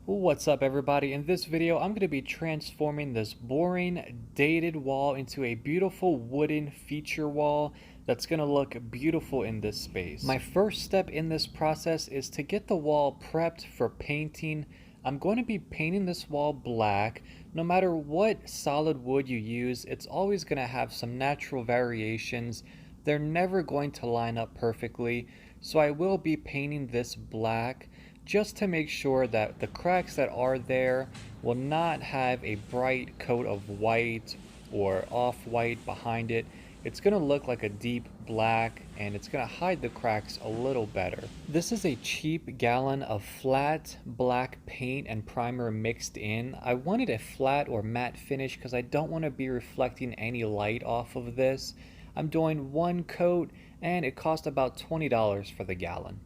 What's up everybody? In this video I'm going to be transforming this boring dated wall into a beautiful wooden feature wall that's going to look beautiful in this space. My first step in this process is to get the wall prepped for painting. I'm going to be painting this wall black. No matter what solid wood you use, it's always going to have some natural variations. They're never going to line up perfectly, so I will be painting this black just to make sure that the cracks that are there will not have a bright coat of white or off-white behind it. It's going to look like a deep black and it's going to hide the cracks a little better. This is a cheap gallon of flat black paint and primer mixed in. I wanted a flat or matte finish because I don't want to be reflecting any light off of this. I'm doing one coat and it cost about $20 for the gallon.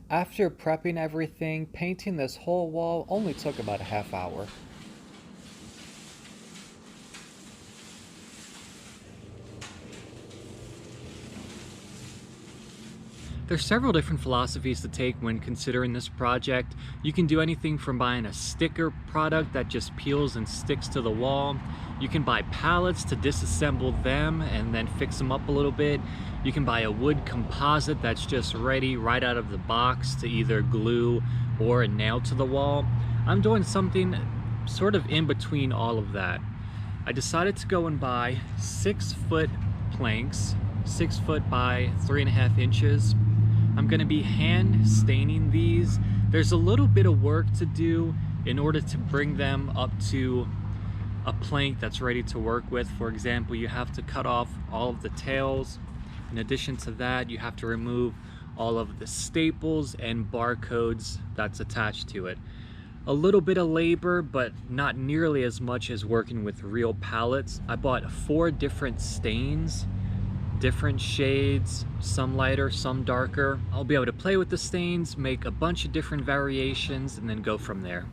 After prepping everything, painting this whole wall only took about a half hour. There's several different philosophies to take when considering this project. You can do anything from buying a sticker product that just peels and sticks to the wall. You can buy pallets to disassemble them and then fix them up a little bit. You can buy a wood composite that's just ready right out of the box to either glue or nail to the wall. I'm doing something sort of in between all of that. I decided to go and buy 6-foot planks, 6 foot by 3.5 inches. I'm going to be hand staining these. There's a little bit of work to do in order to bring them up to a plank that's ready to work with. For example, you have to cut off all of the tails. In addition to that, you have to remove all of the staples and barcodes that's attached to it. A little bit of labor, but not nearly as much as working with real pallets. I bought 4 different stains, different shades, some lighter, some darker. I'll be able to play with the stains, make a bunch of different variations, and then go from there.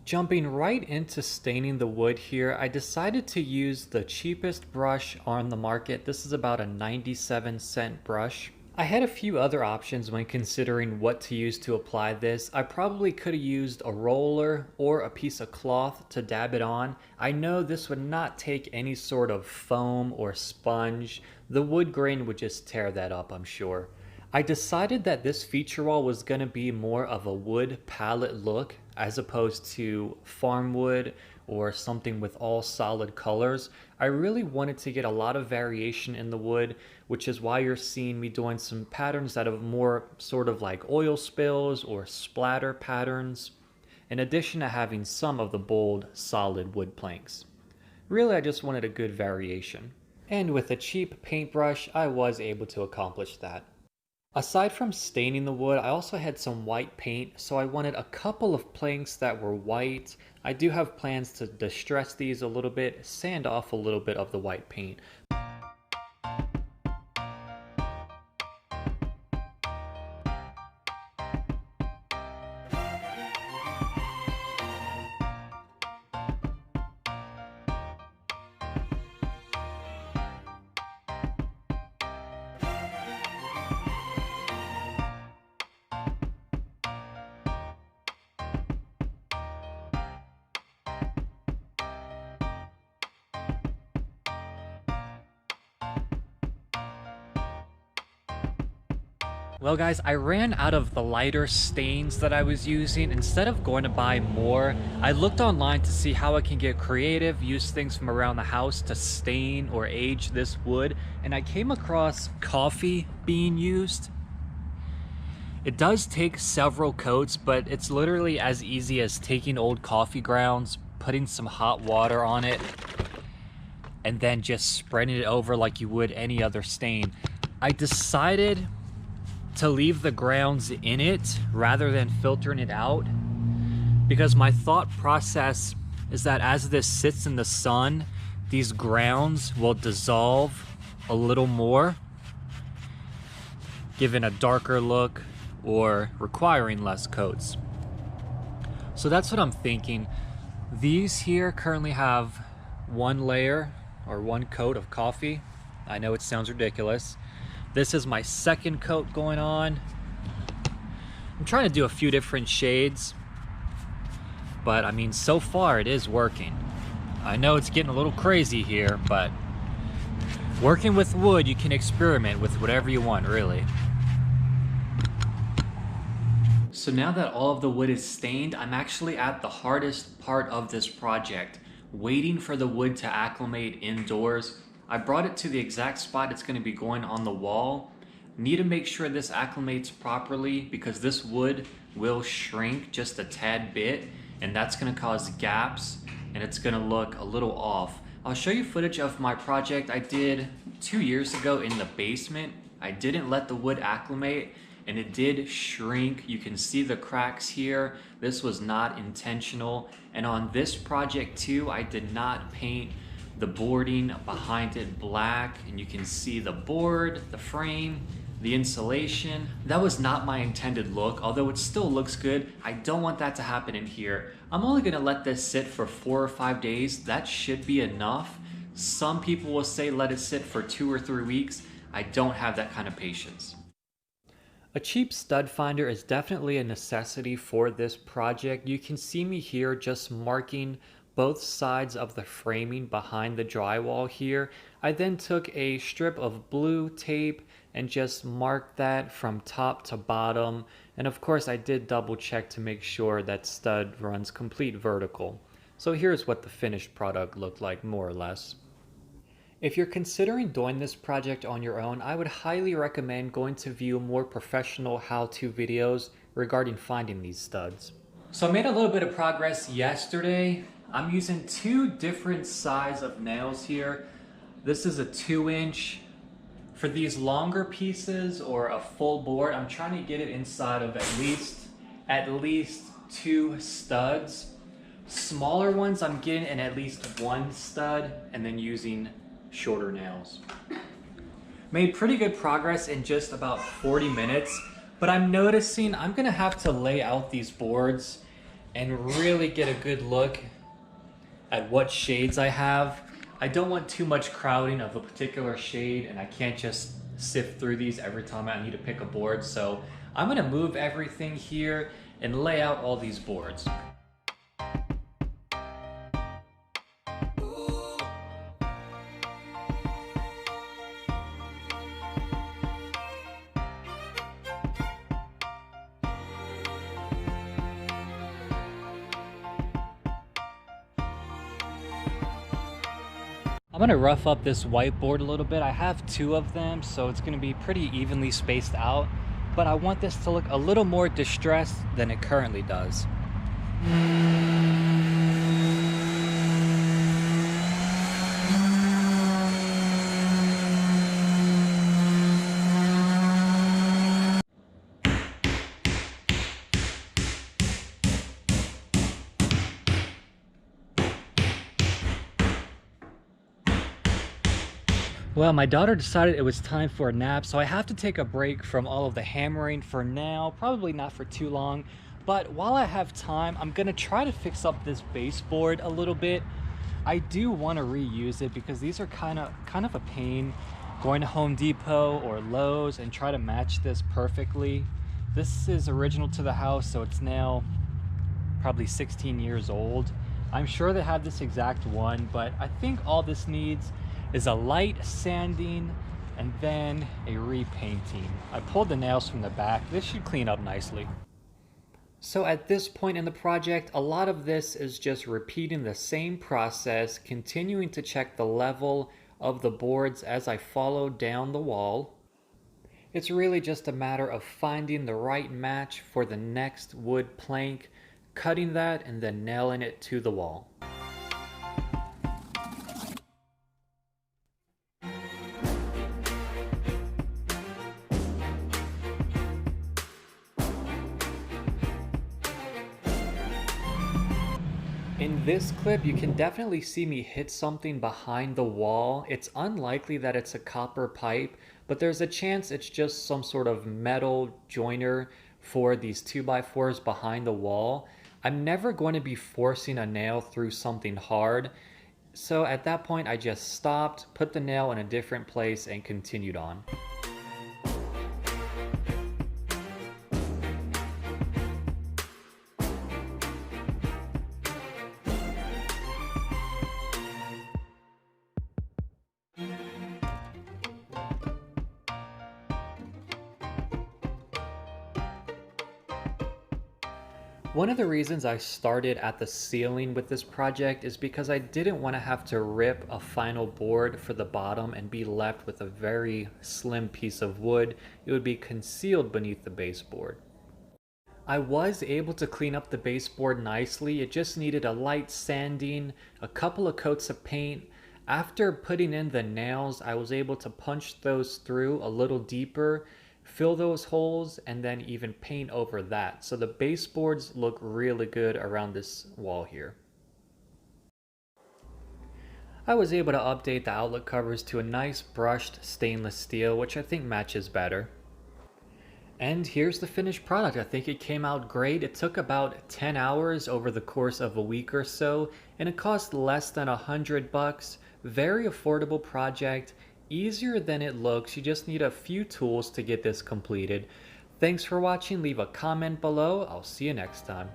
Jumping right into staining the wood here, I decided to use the cheapest brush on the market. This is about a 97-cent brush. I had a few other options when considering what to use to apply this. I probably could have used a roller or a piece of cloth to dab it on. I know this would not take any sort of foam or sponge. The wood grain would just tear that up, I'm sure. I decided that this feature wall was going to be more of a wood palette look as opposed to farm wood or something with all solid colors. I really wanted to get a lot of variation in the wood, which is why you're seeing me doing some patterns that are more sort of like oil spills or splatter patterns, in addition to having some of the bold, solid wood planks. Really, I just wanted a good variation. And with a cheap paintbrush, I was able to accomplish that. Aside from staining the wood, I also had some white paint, so I wanted a couple of planks that were white. I do have plans to distress these a little bit, sand off a little bit of the white paint. Well guys, I ran out of the lighter stains that I was using. Instead of going to buy more, I looked online to see how I can get creative, use things from around the house to stain or age this wood, and I came across coffee being used. It does take several coats, but it's literally as easy as taking old coffee grounds, putting some hot water on it, and then just spreading it over like you would any other stain. I decided to leave the grounds in it rather than filtering it out, because my thought process is that as this sits in the sun, these grounds will dissolve a little more, giving a darker look or requiring less coats. So that's what I'm thinking. These here currently have one layer or one coat of coffee. I know it sounds ridiculous. This is my second coat going on. I'm trying to do a few different shades. but I mean, so far it is working. I know it's getting a little crazy here, but working with wood, you can experiment with whatever you want, really. So now that all of the wood is stained, I'm actually at the hardest part of this project, waiting for the wood to acclimate indoors. I brought it to the exact spot it's going to be going on the wall. Need to make sure this acclimates properly because this wood will shrink just a tad bit, and that's going to cause gaps and it's going to look a little off. I'll show you footage of my project I did 2 years ago in the basement. I didn't let the wood acclimate and it did shrink. You can see the cracks here. This was not intentional. And on this project too, I did not paint the boarding behind it black, and you can see the board, the frame, the insulation. That was not my intended look, although it still looks good. I don't want that to happen in here. I'm only gonna let this sit for 4 or 5 days. That should be enough. Some people will say let it sit for 2 or 3 weeks. I don't have that kind of patience. A cheap stud finder is definitely a necessity for this project. You can see me here just marking both sides of the framing behind the drywall here. I then took a strip of blue tape and just marked that from top to bottom. And of course I did double check to make sure that stud runs complete vertical. So here's what the finished product looked like, more or less. If you're considering doing this project on your own, I would highly recommend going to view more professional how-to videos regarding finding these studs. So I made a little bit of progress yesterday. I'm using 2 different size of nails here. This is a 2-inch. For these longer pieces or a full board, I'm trying to get it inside of at least 2 studs. Smaller ones, I'm getting in at least 1 stud and then using shorter nails. Made pretty good progress in just about 40 minutes, but I'm noticing I'm gonna have to lay out these boards and really get a good look at what shades I have. I don't want too much crowding of a particular shade, and I can't just sift through these every time I need to pick a board. So I'm gonna move everything here and lay out all these boards. I'm gonna rough up this whiteboard a little bit. I have 2 of them, so it's gonna be pretty evenly spaced out, but I want this to look a little more distressed than it currently does. Well, my daughter decided it was time for a nap, so I have to take a break from all of the hammering for now, probably not for too long. But while I have time, I'm gonna try to fix up this baseboard a little bit. I do want to reuse it because these are kind of a pain going to Home Depot or Lowe's and try to match this perfectly. This is original to the house, so it's now probably 16 years old. I'm sure they have this exact one, but I think all this needs is a light sanding and then a repainting. I pulled the nails from the back. This should clean up nicely. So at this point in the project, a lot of this is just repeating the same process, continuing to check the level of the boards as I follow down the wall. It's really just a matter of finding the right match for the next wood plank, cutting that, and then nailing it to the wall. In this clip, you can definitely see me hit something behind the wall. It's unlikely that it's a copper pipe, but there's a chance it's just some sort of metal joiner for these 2x4s behind the wall. I'm never going to be forcing a nail through something hard. So at that point, I just stopped, put the nail in a different place, and continued on. One of the reasons I started at the ceiling with this project is because I didn't want to have to rip a final board for the bottom and be left with a very slim piece of wood. It would be concealed beneath the baseboard. I was able to clean up the baseboard nicely. It just needed a light sanding, a couple of coats of paint. After putting in the nails, I was able to punch those through a little deeper, fill those holes, and then even paint over that. So the baseboards look really good around this wall here. I was able to update the outlet covers to a nice brushed stainless steel, which I think matches better. And here's the finished product. I think it came out great. It took about 10 hours over the course of a week or so, and it cost less than $100. Very affordable project, easier than it looks. You just need a few tools to get this completed. Thanks for watching. Leave a comment below. I'll see you next time.